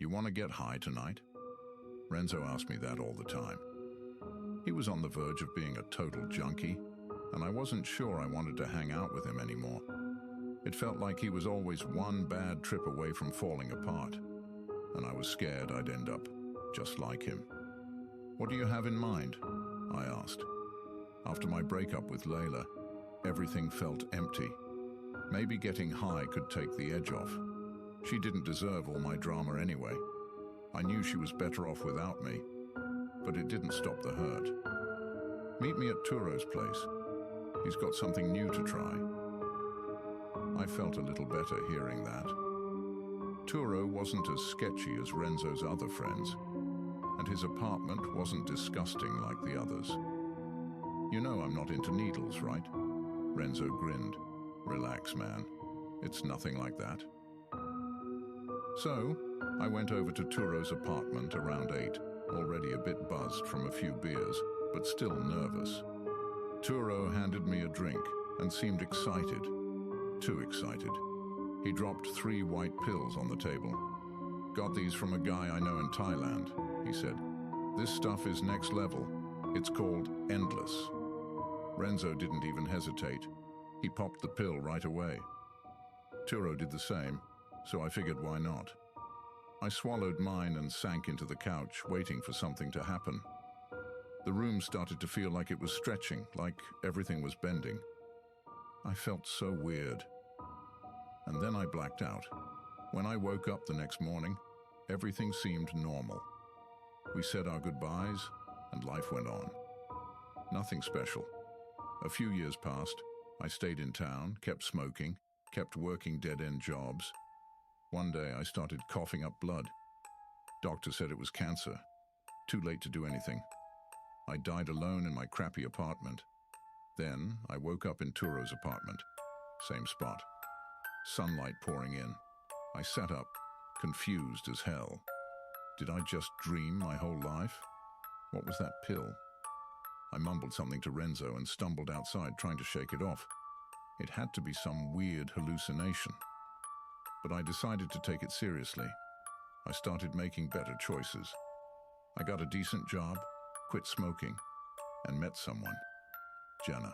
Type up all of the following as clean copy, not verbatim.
"You want to get high tonight?" Renzo asked me that all the time. He was on the verge of being a total junkie, and I wasn't sure I wanted to hang out with him anymore. It felt like he was always one bad trip away from falling apart, and I was scared I'd end up just like him. "What do you have in mind?" I asked. After my breakup with Layla, everything felt empty. Maybe getting high could take the edge off. She didn't deserve all my drama anyway. I knew she was better off without me, but it didn't stop the hurt. "Meet me at Turo's place. He's got something new to try." I felt a little better hearing that. Turo wasn't as sketchy as Renzo's other friends, and his apartment wasn't disgusting like the others. "You know I'm not into needles, right?" Renzo grinned. "Relax, man. It's nothing like that." So, I went over to Turo's apartment around 8, already a bit buzzed from a few beers, but still nervous. Turo handed me a drink and seemed excited. Too excited. He dropped 3 white pills on the table. "Got these from a guy I know in Thailand," he said. "This stuff is next level. It's called Endless." Renzo didn't even hesitate. He popped the pill right away. Turo did the same, so I figured why not. I swallowed mine and sank into the couch, waiting for something to happen. The room started to feel like it was stretching, like everything was bending. I felt so weird. And then I blacked out. When I woke up the next morning, everything seemed normal. We said our goodbyes, and life went on. Nothing special. A few years passed. I stayed in town, kept smoking, kept working dead-end jobs. One day I started coughing up blood. Doctor said it was cancer. Too late to do anything. I died alone in my crappy apartment. Then I woke up in Turo's apartment. Same spot. Sunlight pouring in. I sat up, confused as hell. Did I just dream my whole life? What was that pill? I mumbled something to Renzo and stumbled outside trying to shake it off. It had to be some weird hallucination. But I decided to take it seriously. I started making better choices. I got a decent job, quit smoking, and met someone. Jenna.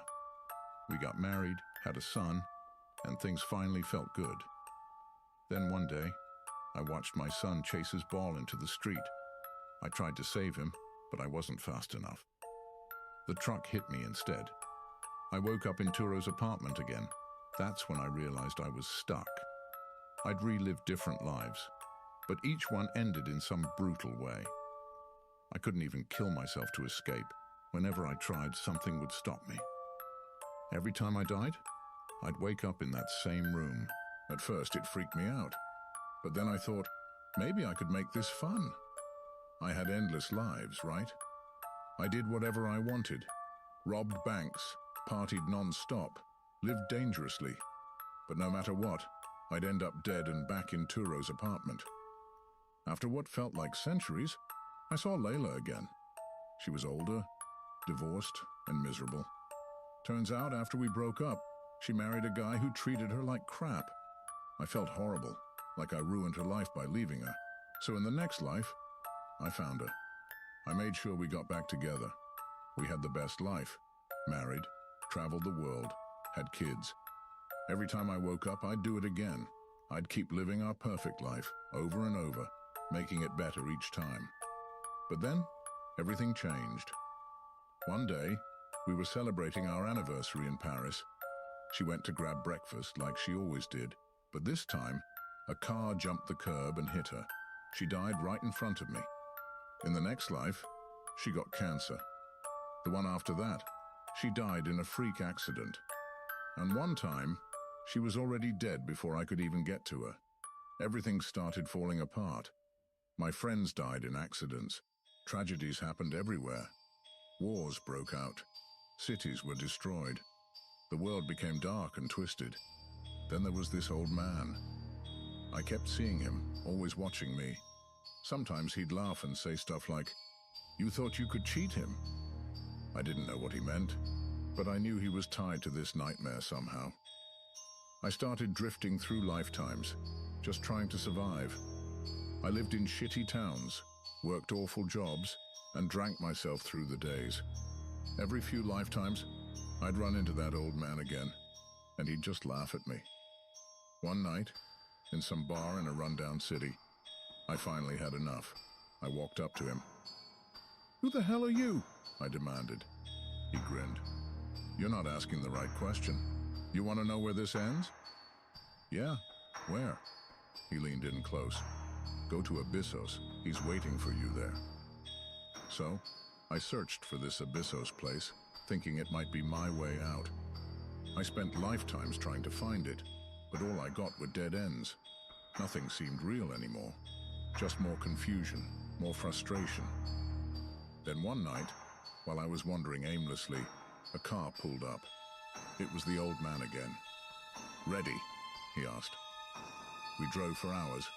We got married, had a son, and things finally felt good. Then one day, I watched my son chase his ball into the street. I tried to save him, but I wasn't fast enough. The truck hit me instead. I woke up in Turo's apartment again. That's when I realized I was stuck. I'd relived different lives, but each one ended in some brutal way. I couldn't even kill myself to escape. Whenever I tried, something would stop me. Every time I died, I'd wake up in that same room. At first, it freaked me out. But then I thought, maybe I could make this fun. I had endless lives, right? I did whatever I wanted. Robbed banks, partied non-stop, lived dangerously. But no matter what, I'd end up dead and back in Turo's apartment. After what felt like centuries, I saw Layla again. She was older, divorced, and miserable. Turns out, after we broke up, she married a guy who treated her like crap. I felt horrible, like I ruined her life by leaving her. So in the next life, I found her. I made sure we got back together. We had the best life. Married, traveled the world, had kids. Every time I woke up, I'd do it again. I'd keep living our perfect life, over and over, making it better each time. But then, everything changed. One day, we were celebrating our anniversary in Paris. She went to grab breakfast like she always did, but this time, a car jumped the curb and hit her. She died right in front of me. In the next life, she got cancer. The one after that, she died in a freak accident. And one time, she was already dead before I could even get to her. Everything started falling apart. My friends died in accidents. Tragedies happened everywhere. Wars broke out. Cities were destroyed. The world became dark and twisted. Then there was this old man. I kept seeing him, always watching me. Sometimes he'd laugh and say stuff like, "You thought you could cheat him?" I didn't know what he meant, but I knew he was tied to this nightmare somehow. I started drifting through lifetimes, just trying to survive. I lived in shitty towns, worked awful jobs, and drank myself through the days. Every few lifetimes, I'd run into that old man again, and he'd just laugh at me. One night, in some bar in a rundown city, I finally had enough. I walked up to him. "Who the hell are you?" I demanded. He grinned. "You're not asking the right question. You want to know where this ends?" "Yeah, where?" He leaned in close. "Go to Abyssos. He's waiting for you there." So, I searched for this Abyssos place, thinking it might be my way out. I spent lifetimes trying to find it, but all I got were dead ends. Nothing seemed real anymore. Just more confusion, more frustration. Then one night, while I was wandering aimlessly, a car pulled up. It was the old man again. "Ready?" he asked. We drove for hours,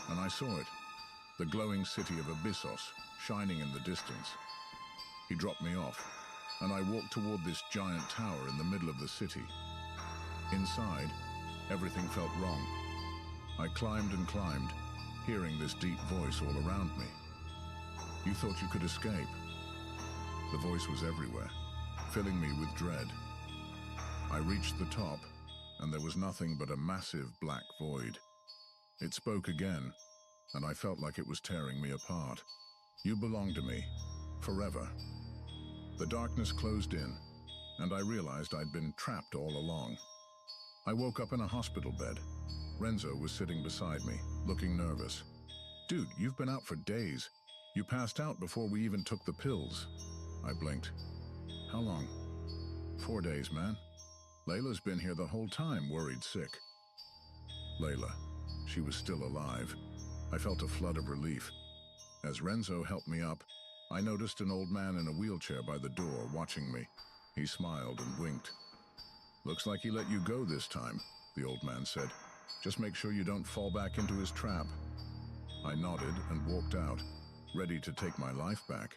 and I saw it. The glowing city of Abyssos, shining in the distance. He dropped me off, and I walked toward this giant tower in the middle of the city. Inside, everything felt wrong. I climbed and climbed, hearing this deep voice all around me. "You thought you could escape." The voice was everywhere, filling me with dread. I reached the top, and there was nothing but a massive black void. It spoke again, and I felt like it was tearing me apart. "You belong to me, forever." The darkness closed in, and I realized I'd been trapped all along. I woke up in a hospital bed. Renzo was sitting beside me, looking nervous. "Dude, you've been out for days. You passed out before we even took the pills." I blinked. "How long?" "4 days, man. Layla's been here the whole time, worried sick." Layla. She was still alive. I felt a flood of relief. As Renzo helped me up, I noticed an old man in a wheelchair by the door watching me. He smiled and winked. "Looks like he let you go this time," the old man said. "Just make sure you don't fall back into his trap." I nodded and walked out, ready to take my life back.